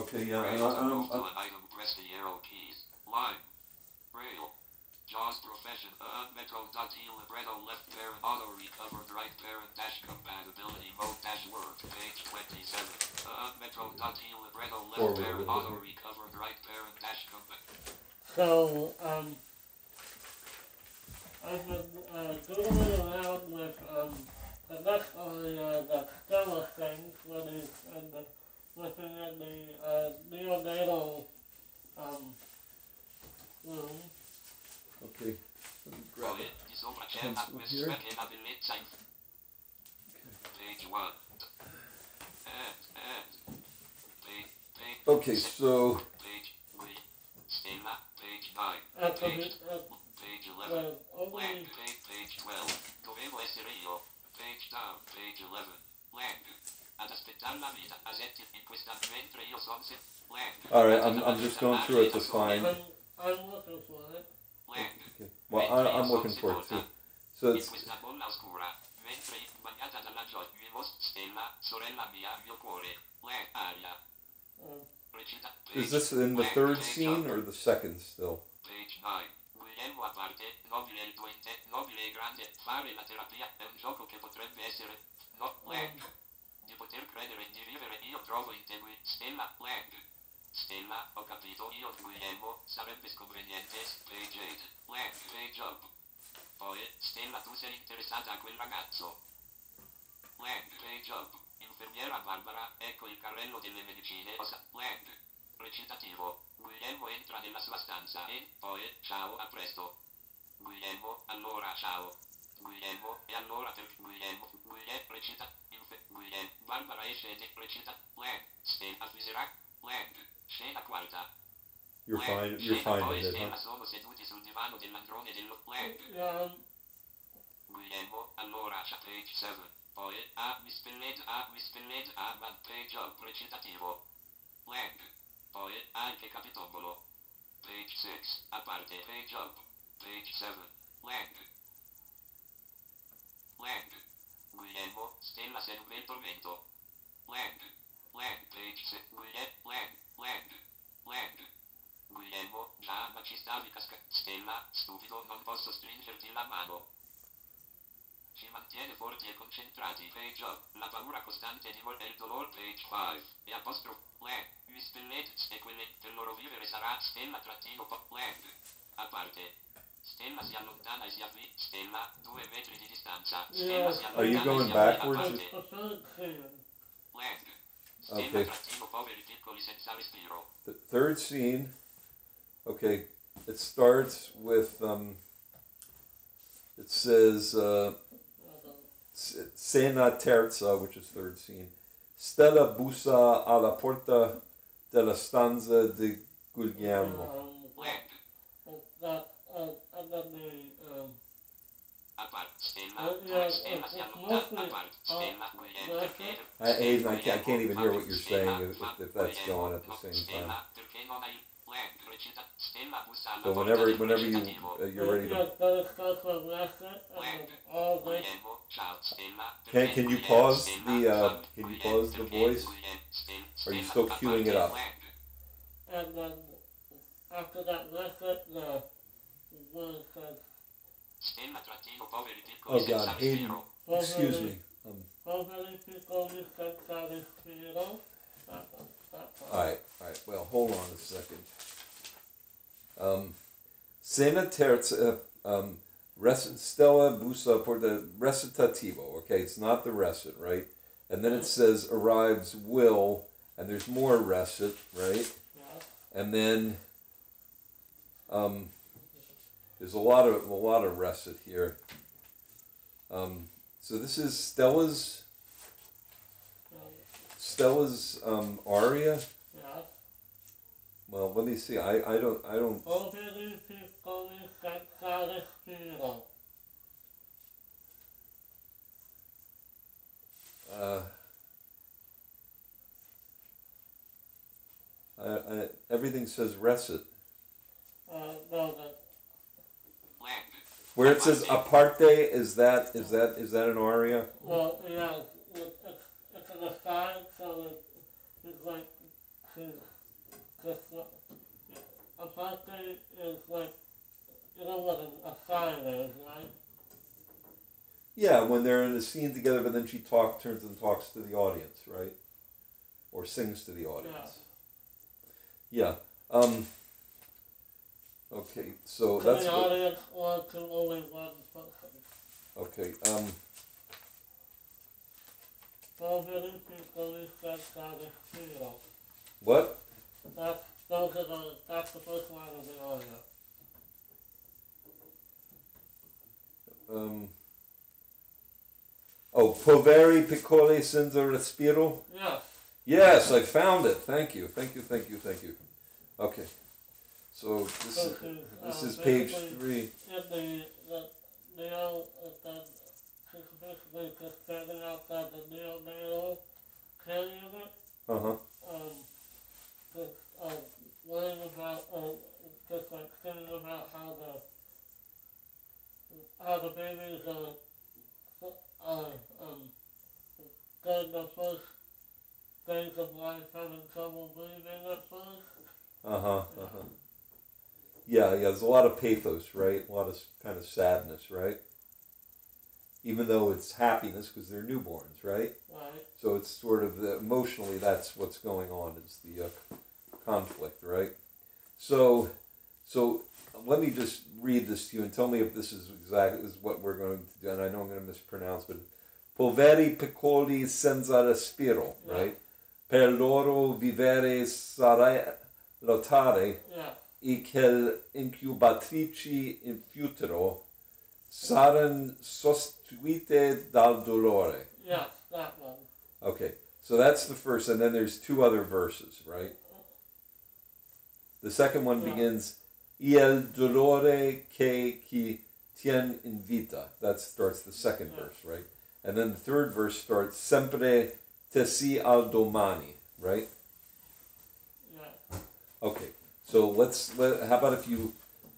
Okay, yeah, Rail and to move to an item, press the arrow keys. Line. Rail. JAWS Profession. Metro.E libretto left parent auto recovered right parent dash compatibility mode dash word page 27. Metro.E libretto left parent auto recovered right parent dash So, I've been doodling around with the next area that Stella sings when he's looking at the neonatal room. Okay. Let me grab Poi, di sopra c'è una pencil here. che la bellezza in page 1. Page. Okay, so Page. Stella. Page 9. Page Page 11. Lang. Page 12. Dovevo essere io. Page down. Page 11. Lang. Ad aspettare la vita. Asetti in questa mentre io son se. Lang. alright, I'm just going through it to find. I'm looking for it. Lang. Okay. Well, I'm looking for it too. So In it's questa bolla oscura, mentre bagnata dalla gioia, stella, sorella mia, mio cuore, aria. Recita. is this in the third scene or the second still? Page 9. Guglielmo a parte, nobile il tuo intento, nobile e grande, fare la terapia è un gioco che potrebbe essere, di poter credere e di vivere io trovo in te, stella, stella, ho capito, io Guglielmo, sarebbe sconveniente, page 8, page up. Poi, stella tu sei interessata a quel ragazzo. Page up. Infermiera Barbara, ecco il carrello delle medicine, recitativo. Guglielmo entra nella sua stanza e, poi, ciao, a presto. Guglielmo, allora ciao. Guglielmo, e allora per Guglielmo, recita, Guglielmo, Barbara esce e recita, Stella avviserà, scena quarta. You're finding it, huh? Sono seduti sul divano dell'androne dello Guglielmo, allora c'è page 7. Poi, misspelled, bad page up recitativo. Poi, anche capitolo. Page 6, a parte page up. Page 7, Guglielmo, stella sei un bel tormento. Page 6, Guglielmo, già, ma ci stavi stella, stupido, non posso stringerti la mano. Ci mantiene forti e concentrati, page up, la paura costante di il dolore, page 5, e apostrofo, misspelled, e quelle, per loro vivere sarà, stella trattino, a parte. Stella si allontana e si avvia, stella, 2 metri di distanza, stella si allontana. Are you going backwards? Stella trattino, poveri piccoli senza respiro. The third scene. Okay, it starts with it says Cena terza, which is third scene. Stella bussa alla porta della stanza di Guglielmo. I can't even hear what you're saying if that's going at the same time. So whenever you're ready to. Can you pause the voice? Or are you still queuing it up? And then after that record, the word says. Oh God, Hayden, excuse me. Alright, well, hold on a second. Cena terza, Stella bussa por the recitativo. Okay, it's not the recit, right? And then it says arrives Will, and there's more recit, right? Yeah. And then there's a lot of recit here. So this is Stella's aria. Yeah. Well, let me see. I don't. Everything says recit. No, Where it says aparte, is that an aria? well, yeah, it's an aside, so it's like Yeah, when they're in a scene together, but then she turns and talks to the audience, right? Or sings to the audience. Yeah. Okay, so To that's the what, audience or to only one person. okay. Poveri piccoli senza respiro. What? That's the first line of the aria. Oh, poveri piccoli senza respiro. Yes. Yes, I found it. Thank you. Okay, so this is page 3. In she's basically just standing outside the neonatal care unit. Just learning about, just like singing about how the babies getting the first days of life having trouble breathing at first. Yeah, there's a lot of pathos, right? A lot of kind of sadness, right? Even though it's happiness because they're newborns, right? Right. So it's sort of emotionally that's what's going on is the conflict, right? So let me just read this to you and tell me if this is exactly is what we're going to do. And I know I'm going to mispronounce, but poveri piccoli senza respiro, right? Per loro vivere sarà lottare e che incubatrici in futuro saranno sostituite dal dolore. Yes, that one. Okay, so that's the first, and then there's 2 other verses, right? The second one begins, il dolore che chi tien in vita. That starts the second verse, right? And then the third verse starts, sempre tesi al domani, right? Yeah. Okay, so how about if you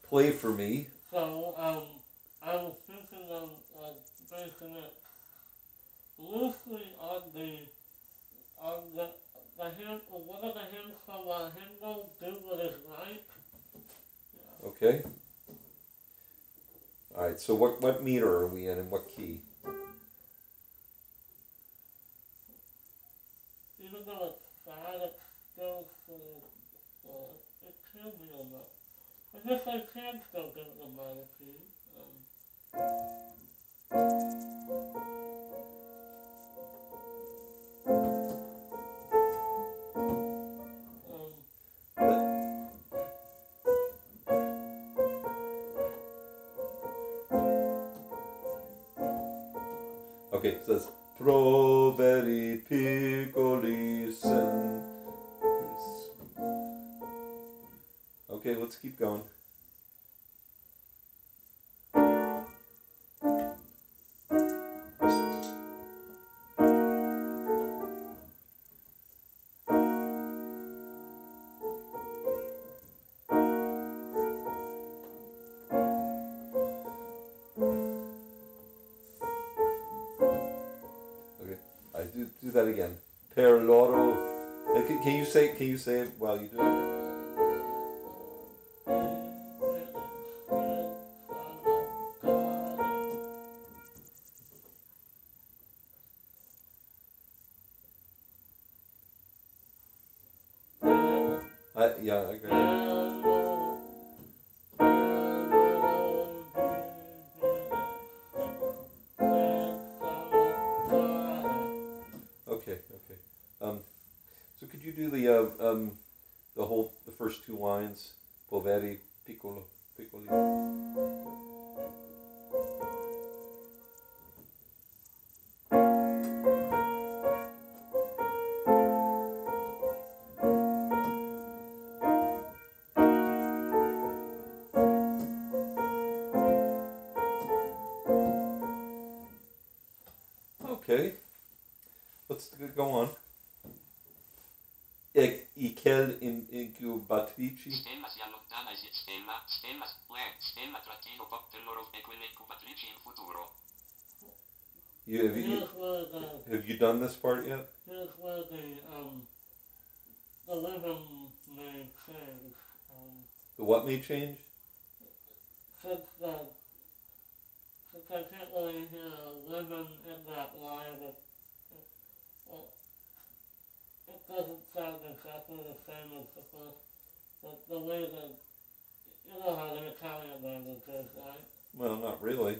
play for me? So, I was thinking of basing it loosely on the hymn, one of the hymns from a hymnal, Do What Is Right. Yeah. Okay. All right. So what meter are we in and what key? Even though it's sad, it's still it can be a lot. I guess I can still give it a minor key. Okay, so it's poveri piccoli sen. Okay, let's keep going. Do that again. Per loro. Can you say it while you do it? Yeah, I agree. Okay. So could you do the first 2 lines? Poveri piccoli. Okay. Let's go on. I quel incubatrici. Stella si allontana e stella trattino pop per loro e quelle incubatrici in futuro. Have you done this part yet? Here's where the rhythm may change. The what may change? Since I can't really hear a rhythm in that line. It doesn't sound exactly the same as the first, the way that, you know how the Italian language is, right? Well, not really.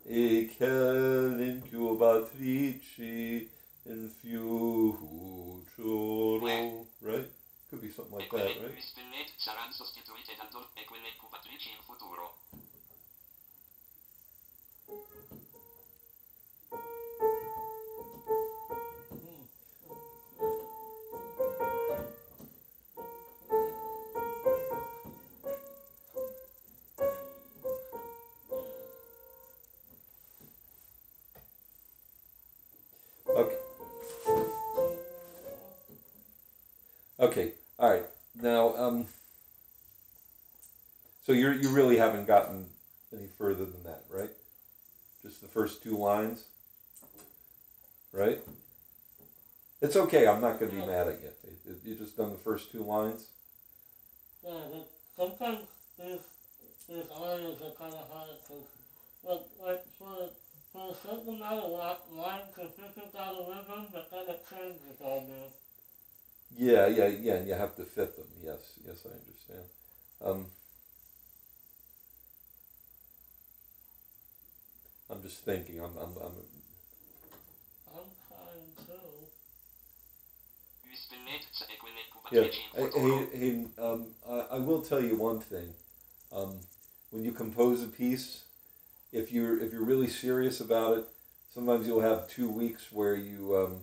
E che l'incubatrici in futuro, right? Could be something like that, quelle right? più spillate saranno sostituite e quelle incubatrici in futuro. Okay. Okay. All right. Now, so you really haven't gotten any further than that, right? Just the first two lines, right? It's okay. I'm not going to be mad at you. You just done the first two lines. Yeah, but sometimes these areas are kind of hard because, like for a certain amount of lines, if it's got a rhythm, but then it changes on you. Yeah, and you have to fit them. Yes, I understand. I'm just thinking. I'm trying to. Yeah. Hayden, I will tell you one thing. When you compose a piece, if you're really serious about it, sometimes you'll have 2 weeks where you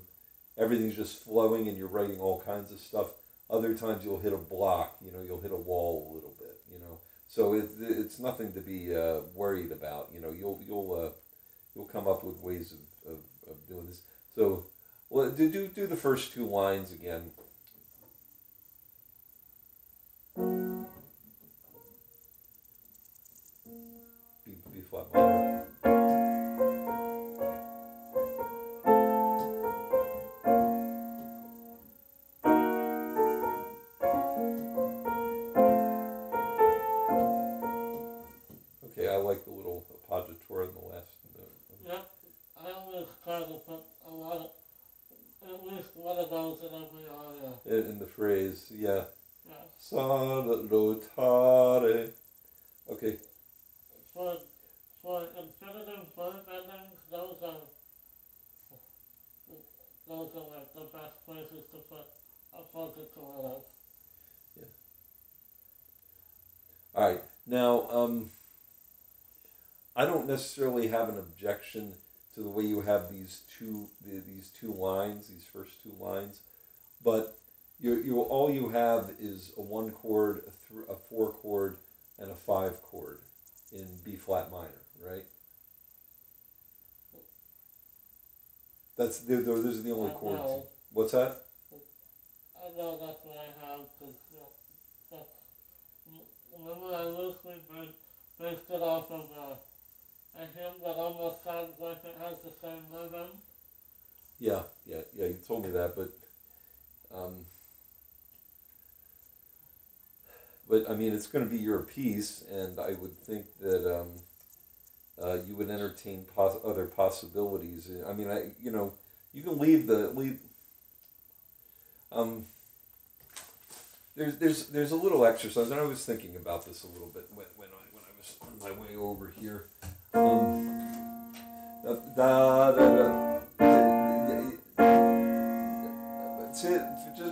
everything's just flowing and you're writing all kinds of stuff. Other times you'll hit a block. You'll hit a wall a little bit. So it's nothing to be worried about. You'll come up with ways of doing this. So, well, do the first two lines again. B flat minor. Okay, I like the little appoggiatura in the last note. Yeah, I always try to put at least one of those in every aria. In the phrase, yeah. Yeah. Salutare. Okay. For infinitive verb endings, those are like the best places to put appoggiatura. Yeah. All right. Now, I don't necessarily have an objection to the way you have these two lines, these first two lines, but all you have is a 1 chord, a 4 chord, and a 5 chord in B flat minor, right? Those are the only chords. Know. What's that? I know that's what I have because remember I loosely based it off of a hymn that almost sounds like it has the same rhythm. Yeah. You told me that, but I mean, it's going to be your piece, and I would think that you would entertain other possibilities. I mean, you can leave. There's a little exercise, and I was thinking about this a little bit when I was on my way over here.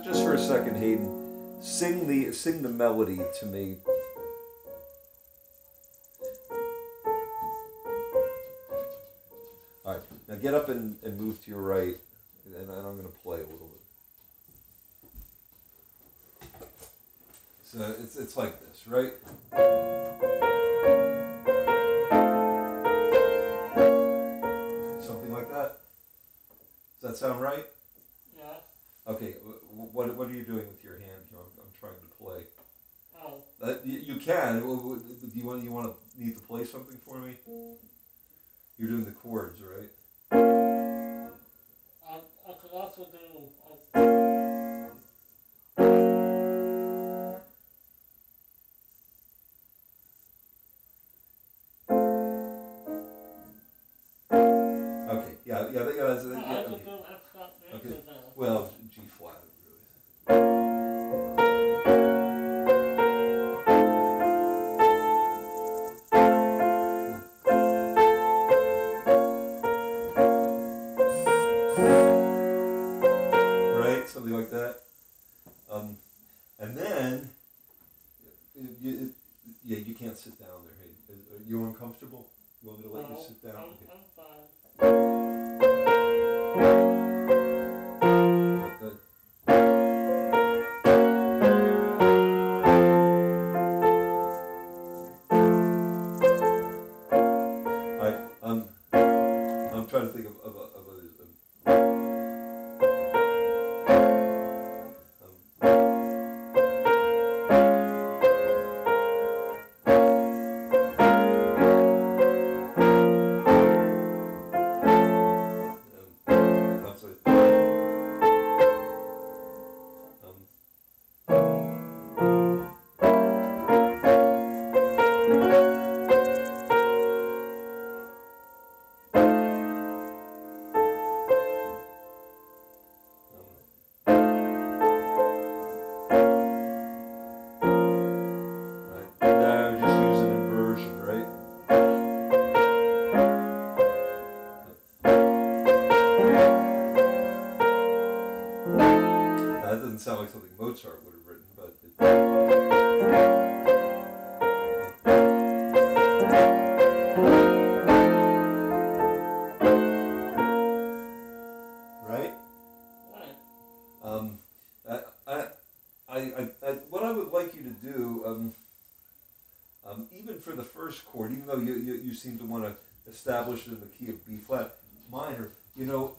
Just for a second, Hayden, sing the melody to me. All right, now get up and move to your right, and I'm going to play a little bit. So it's like this, right? Something like that. Does that sound right? Yeah. Okay. What are you doing with your hand here? I'm trying to play. Oh. You can. Do you want to need to play something for me? You're doing the chords, right? I could also do. that's, I yeah, have to okay. do extra Okay. things there. Well, G flat, really. Right, something like that. And then, yeah, you can't sit down there. Hey, are you uncomfortable? You want me to let you sit down? Okay. I'm fine. Good. I'm trying to think of others. I'm sorry. Right. Now we're just using inversion, right? Now, that doesn't sound like something Mozart would have written, but right? Right. What I would like you to do, even for the first chord, even though you seem to want to establish it in the key of B flat minor, you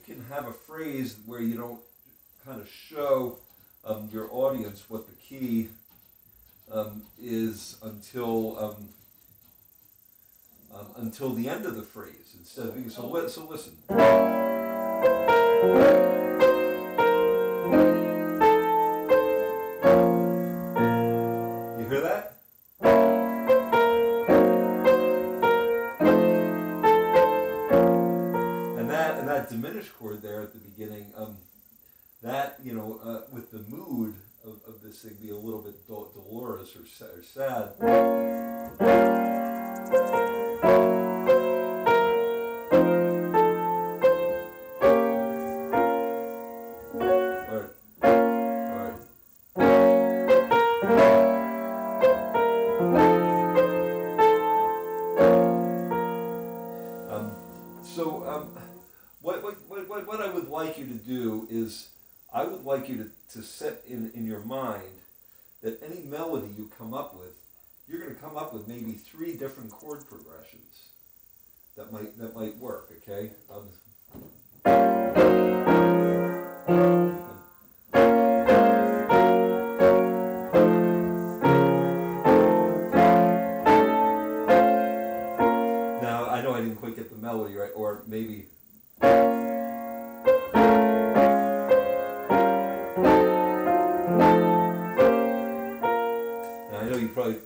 can have a phrase where you don't kind of show your audience what the key is until the end of the phrase. Instead of so listen. You hear that? And that diminished chord there at the beginning, that with the mood of this thing be a little bit dolorous or sad. What I would like you to do is, I would like you to set in your mind that any melody you come up with, you're going to come up with maybe 3 different chord progressions that might work. Okay. Now I know I didn't quite get the melody right, or maybe. I know you probably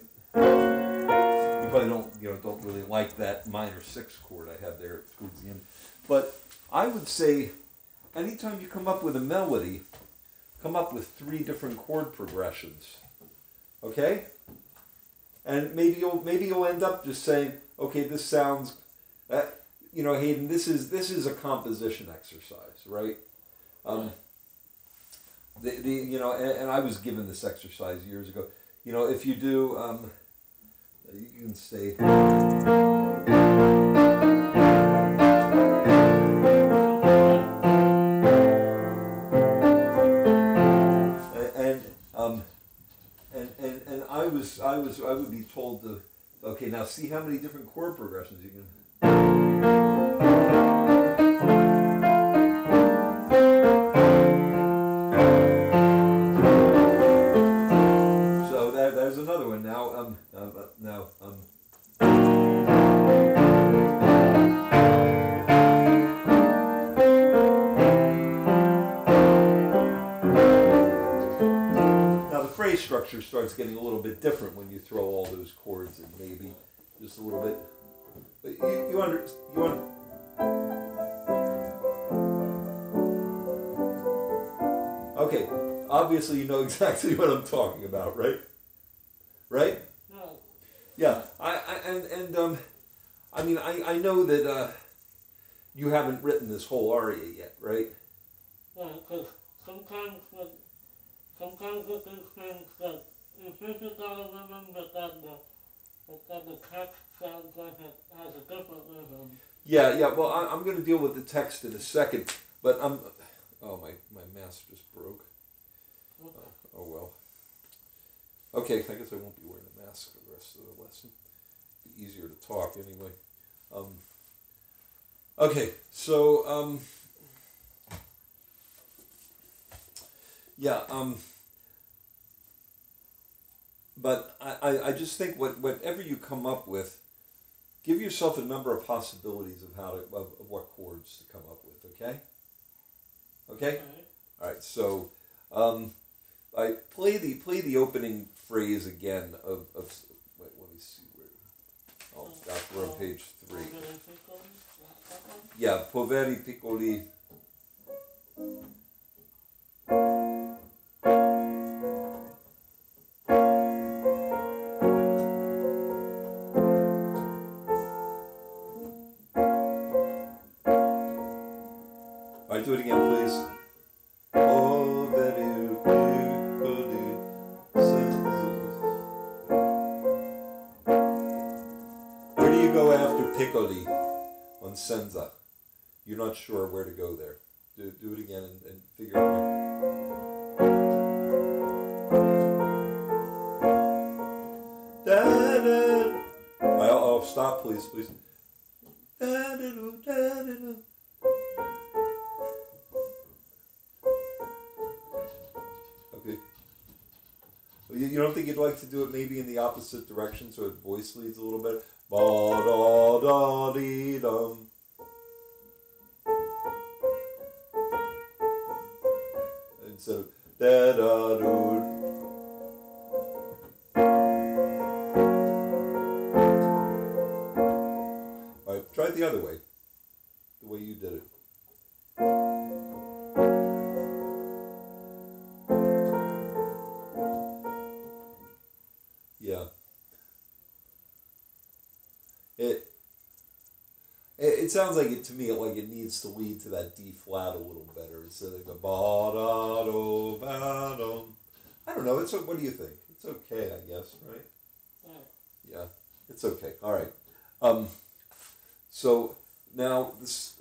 don't really like that minor 6 chord I had there towards the end, but I would say anytime you come up with a melody, come up with 3 different chord progressions, okay? And maybe you'll end up just saying, okay, this sounds, Hayden, this is a composition exercise, right? And I was given this exercise years ago. If you do, you can say. And I would be told to, okay, now see how many different chord progressions you can. There's another one now. Now the phrase structure starts getting a little bit different when you throw all those chords in, maybe just a little bit. But you understand. obviously you know exactly what I'm talking about, right? Right? No. Yeah. I mean, I know that you haven't written this whole aria yet, right? Yeah, because sometimes with these things that you think you got a rhythm, but then the text sounds like it has a different rhythm. Yeah, yeah. Well, I'm going to deal with the text in a second, but oh, my mask just broke. Oh well. Okay, I guess I won't be wearing a mask for the rest of the lesson. Be easier to talk anyway. Okay, so yeah. But I just think whatever you come up with, give yourself a number of possibilities of of what chords to come up with. Okay. Okay. All right. So, I play the opening phrase again of wait. Let me see where. Oh gosh, we're on page 3. Yeah, poveri piccoli. All right, do it again, please. Poveri piccoli senza. Where do you go after piccoli on senza? You're not sure where to go there. Do it again and figure it out. Da-da. I'll stop, please. Da-da-do, da-da-do. Okay. You don't think you'd like to do it maybe in the opposite direction so it voice leads a little bit? Ba-da-da-dee-dum. Instead of da-da-doo. All right, try it the other way. The way you did it. Yeah. It sounds like it to me like it needs to lead to that D flat a little better instead of the ba da do ba dum. I don't know. What do you think? It's okay, I guess, right? Yeah, it's okay. All right. So now this.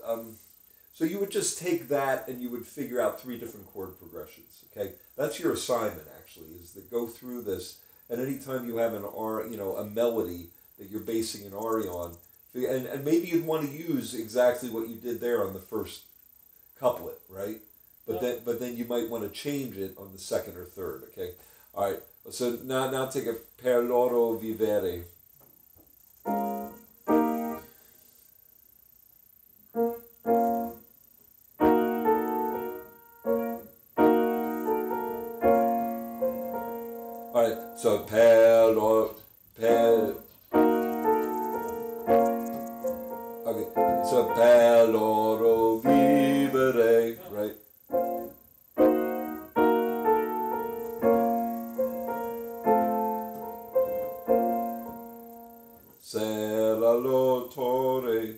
So you would just take that and you would figure out 3 different chord progressions. Okay, that's your assignment actually. Is to go through this, and anytime you have a melody that you're basing an aria on. And maybe you'd want to use exactly what you did there on the first couplet, right? But then you might want to change it on the second or third. Okay, all right. So now take a per loro vivere. All right. So per. Okay, so per loro vivere, right? Sera l'autore.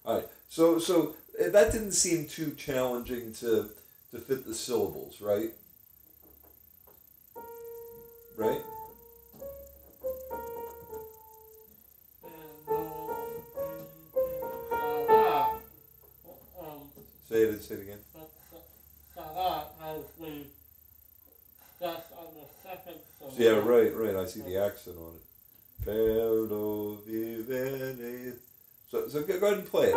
All right, so that didn't seem too challenging to fit the syllables, right? Right? Say it again. Salah has the stress on the second syllable. Yeah, right. I see the accent on it. Perdo vivere. So go ahead and play it.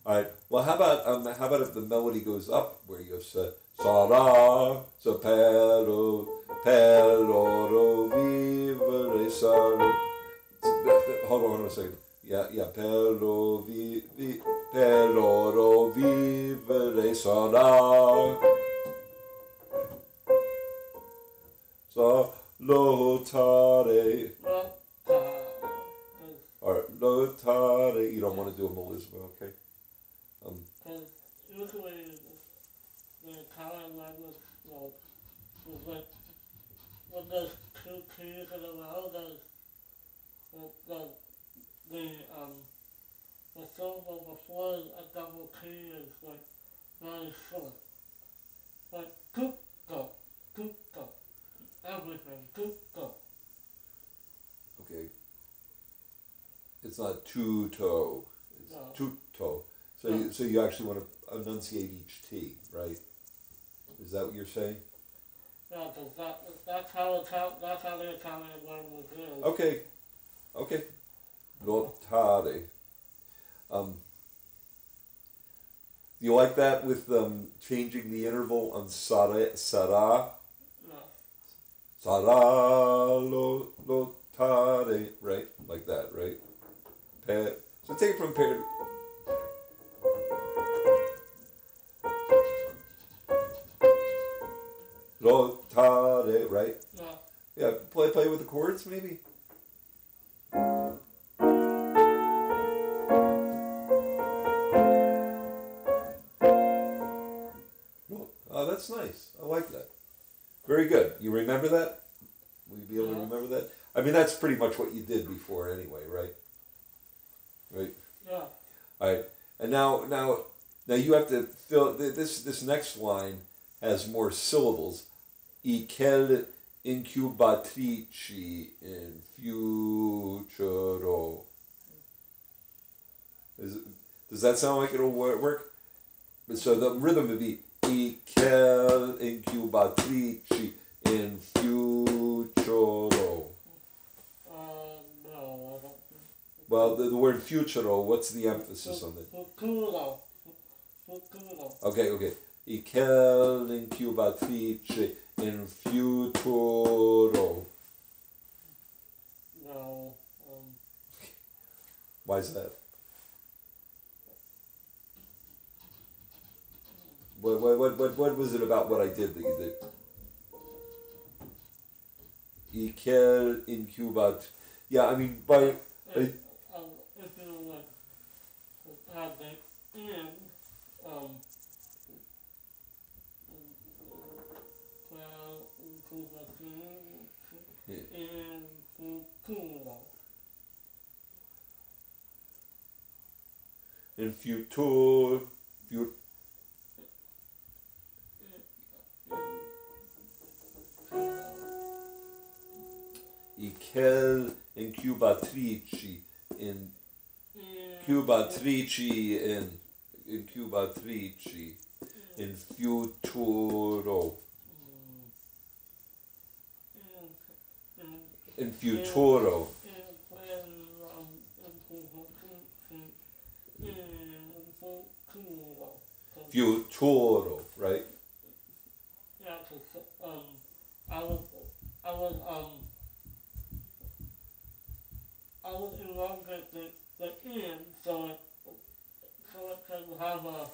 All right. Well, how about if the melody goes up where you say Sarah, so perdo vivere sarà. Hold on a second. Yeah. Per loro vivere sarà. Salutare. lotare. You don't want to do a melisma, okay? Because usually the Italian language, like, is like, when there's two keys in a row, there's the syllable before a double key is like very short. Like tutto, everything, tutto. Okay. It's not tuto. It's No. tutto. So No. you actually want to enunciate each T, right? Is that what you're saying? Yeah, because that's how the Italian language is. Okay. Okay. Lotare. Do you like that with changing the interval on sara? Yeah. Sara lotare, right? Like that, right? So take it from pair. Lotare, right? Yeah. Yeah, play with the chords maybe. Oh, that's nice. I like that. Very good. You remember that? Will you be able to Yeah. remember that? I mean, that's pretty much what you did before anyway, right? Right. Yeah. All right. And now you have to fill this next line has more syllables. I quelle incubatrici in futuro. Does that sound like it'll work? So the rhythm would be I quelle incubatrici in futuro. No, I don't. Well, the word futuro, what's the emphasis on it? Futuro. Okay. I quelle incubatrice in futuro. No. Why is that? What was it about what I did that you did? I quelle incubat. Yeah, I mean by. If you have the in, in futuro. In futur. I quelle incubatrici in incubatrici in futuro. In futuro. Futuro, right? Yeah, because I was elongate the in so it can have a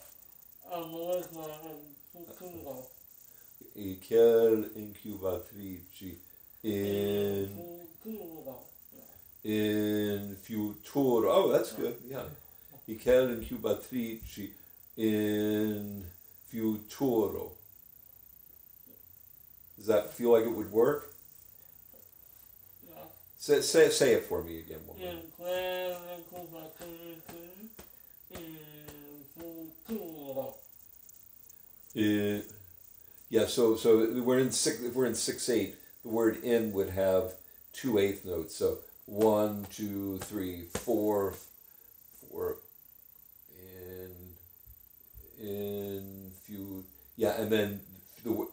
melisma and futuro. I quelle incubatrici in Futuro. in futuro. Oh, that's good. Yeah. I quelle incubatrici in futuro. Does that feel like it would work? Yeah. Say it for me again. One more. In quelle incubatrici in futuro. Yeah, so we're in 6/8. The word "in" would have 2/8 notes. So 1, 2, 3, 4, 4. In few. Yeah, and then the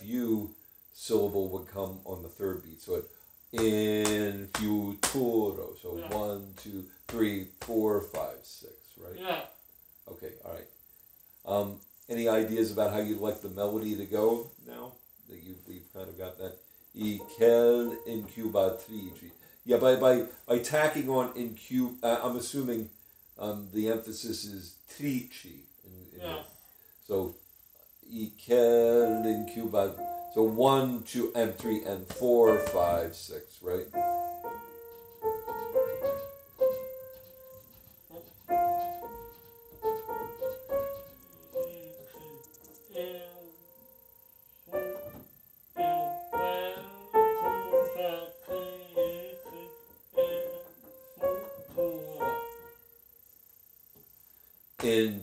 fu syllable would come on the third beat. So in futuro. So Yeah. 1, 2, 3, 4, 5, 6. Right. Yeah. Okay. All right. Any ideas about how you'd like the melody to go now? That we've kind of got that. I quelle incubatrici. Yeah, by tacking on I'm assuming the emphasis is trici. Yeah. So I quelle incubat. So 1, 2, and 3, and 4, 5, 6. Right. in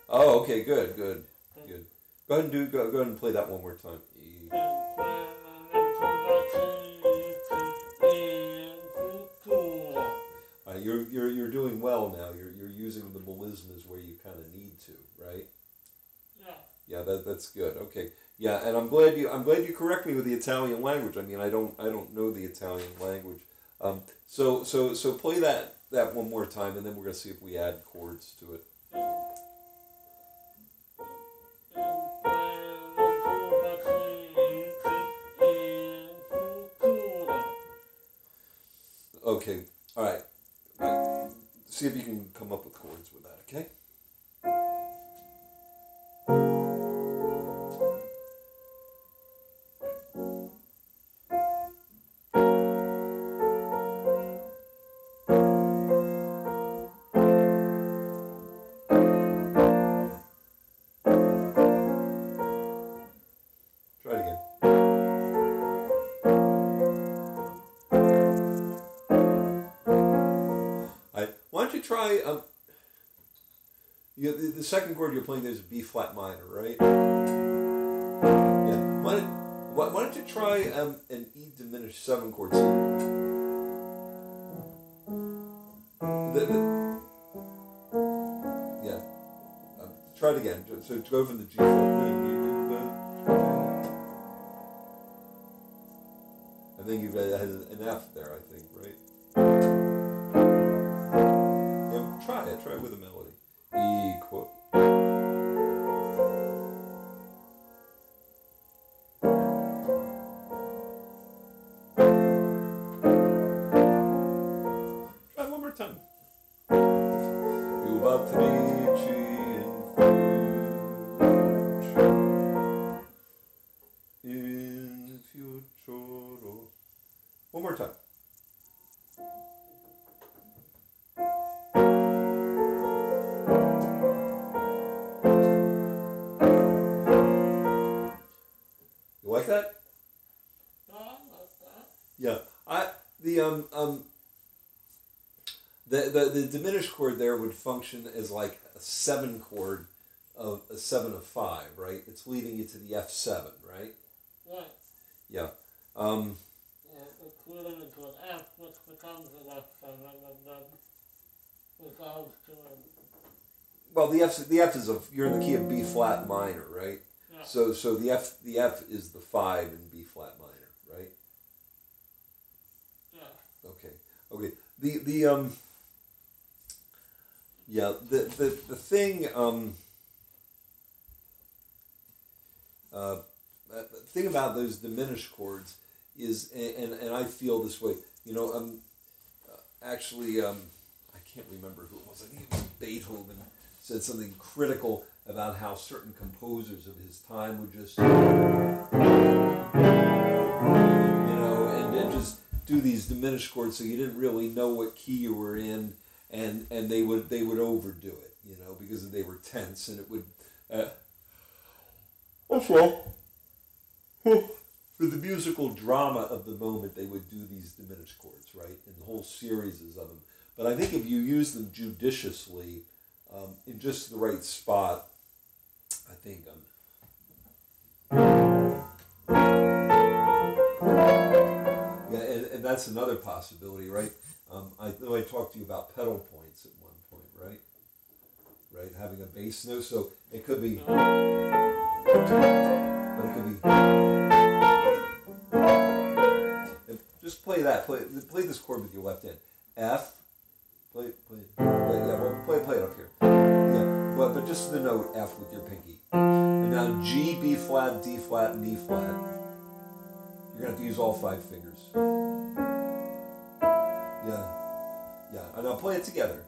Oh, okay, good. Go ahead and go ahead and play that one more time. You're doing well now. You're using the melismas where you kind of need to, right? Yeah, that's good. Okay. Yeah, and I'm glad you correct me with the Italian language. I mean, I don't know the Italian language. So play that one more time, and then we're gonna see if we add chords to it. Okay. All right. See if you can come up with chords with that. Okay. Try it again. Why don't you try, the second chord you're playing there is B flat minor, right? Yeah. Why don't you try an E diminished 7 chord? Yeah. Try it again. So go from the G flat. I think you've had an F there, I think, right? Try it with a melody. Equal. Try one more time. You battrici in futuro. One more time. Like that? Yeah. The diminished chord there would function as like a 7 chord of a 7 of 5, right? It's leading you to the F7, right? Right. Yeah. It's leading into an F, which becomes an F7, and then resolves to an... Well, the F is you're in the key of B flat minor, right? Yeah. So the F is the 5 in B flat minor, right? Yeah. Okay. The thing about those diminished chords is, and I feel this way, actually, I can't remember who it was. I think it was Beethoven said something critical about how certain composers of his time would just, and just do these diminished chords, so you didn't really know what key you were in, and they would overdo it, because they were tense, and it would. Also, for the musical drama of the moment, they would do these diminished chords, right, and the whole series of them. But I think if you use them judiciously, in just the right spot, I think and that's another possibility, right? I know I talked to you about pedal points at one point, right? Right, having a bass note, so it could be, but it could be. Just play that. Play this chord with your left hand. F. Play it up here. Yeah, but just the note F with your pinky. And now G, B flat, D flat, and E flat. You're gonna have to use all 5 fingers. Yeah. And now play it together.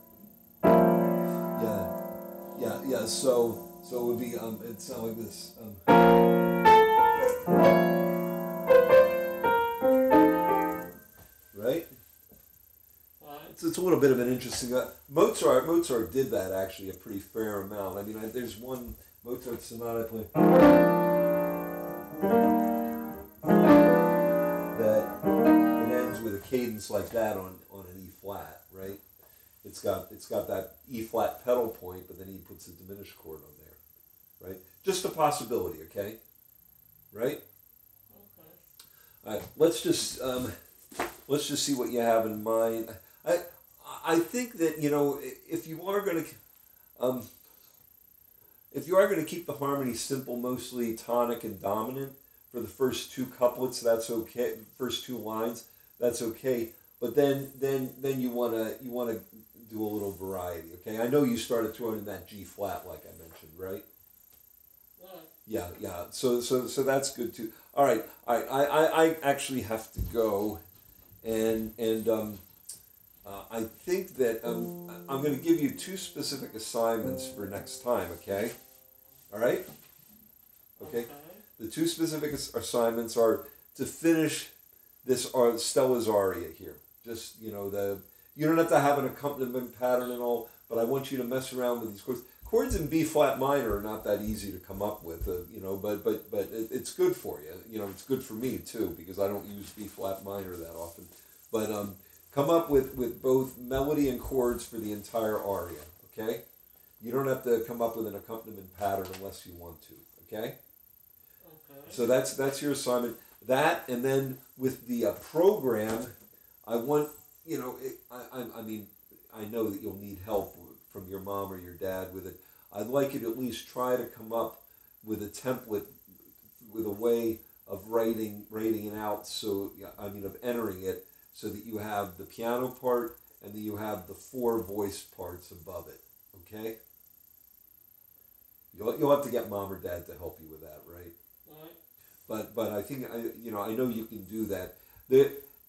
Yeah. So it would be it'd sound like this. Right? It's a little bit of an interesting. Mozart did that actually a pretty fair amount. I mean, there's one Mozart sonata I play. with a cadence like that on an E flat, right? It's got that E flat pedal point, but then he puts a diminished chord on there, right? Just a possibility, okay? Right? Okay. All right. Let's just see what you have in mind. I think that, you know, if you are going to keep the harmony simple, mostly tonic and dominant for the first two couplets, that's okay. First two lines, that's okay. But then you wanna do a little variety. Okay, I know you started throwing in that G flat like I mentioned, right? Yeah. Yeah. So that's good too. All right. I actually have to go, and I think that I'm going to give you two specific assignments for next time. Okay. All right. Okay. The two specific assignments are to finish this Stella's aria here. Just, you know, you don't have to have an accompaniment pattern and all, but I want you to mess around with these chords. Chords in B flat minor are not that easy to come up with, you know, but it's good for you. You know, it's good for me too, because I don't use B flat minor that often. But come up with both melody and chords for the entire aria. Okay. You don't have to come up with an accompaniment pattern unless you want to. Okay. So that's your assignment. That, and then with the program, I want, you know, I mean, I know that you'll need help from your mom or your dad with it. I'd like you to at least try to come up with a template, with a way of writing it out. So I mean, of entering it, so that you have the piano part and that you have the four voice parts above it. Okay. You'll have to get mom or dad to help you with that, right? But I think I know you can do that.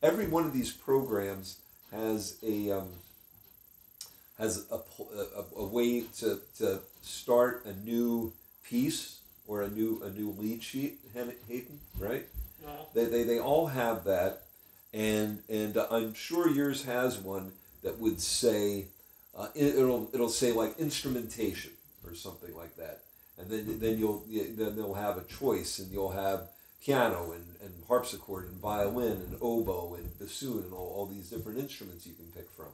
Every one of these programs has a way to start a new piece or a new lead sheet, Hayden, right? No. They all have that, and I'm sure yours has one that would say it'll say like instrumentation or something like that. And then they'll have a choice, and you'll have piano and harpsichord and violin and oboe and bassoon and all these different instruments you can pick from.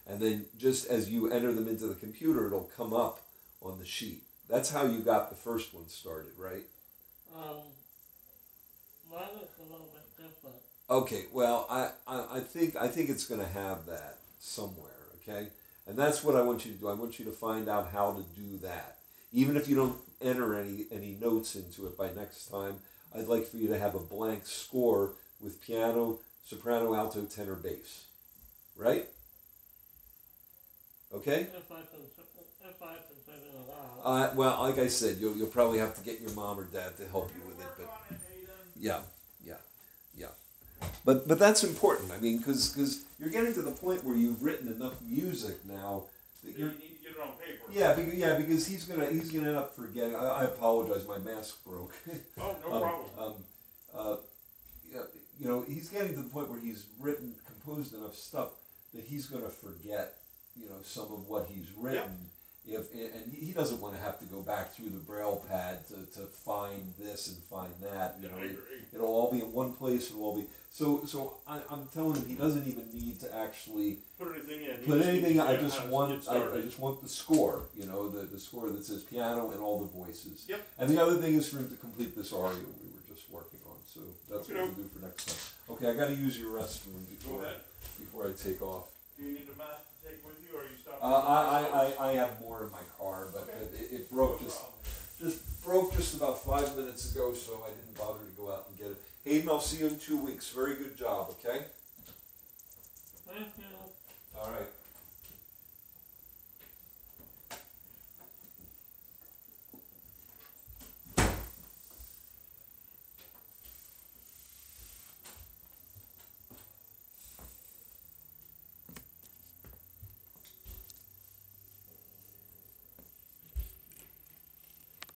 And then just as you enter them into the computer, it'll come up on the sheet. That's how you got the first one started, right? Mine is a little bit different. Okay, well, I think it's going to have that somewhere, okay? And that's what I want you to do. I want you to find out how to do that. Even if you don't enter any notes into it by next time, I'd like for you to have a blank score with piano, soprano, alto, tenor, bass. Right? Okay? If I can figure it out. Well, like I said, you'll probably have to get your mom or dad to help you with it. But yeah. But that's important. I mean, because you're getting to the point where you've written enough music now that you need to get it on paper. Yeah, because he's gonna end up forgetting. I apologize, my mask broke. Oh, no problem. You know, he's getting to the point where he's composed enough stuff that he's gonna forget, you know, some of what he's written. And he doesn't want to have to go back through the braille pad to find this and find that. You know, it'll all be in one place. It'll all be so. I'm telling him he doesn't even need to actually put anything in. I just want the score. You know, the score that says piano and all the voices. Yep. And the other thing is for him to complete this aria we were just working on. So that's what we'll do for next time. Okay, I got to use your restroom before I take off. Do you need a mask to take with you, or are you stopping? I have more in my car, but it broke just about 5 minutes ago, so I didn't bother to go out and get it. Hayden, I'll see you in 2 weeks. Very good job, okay?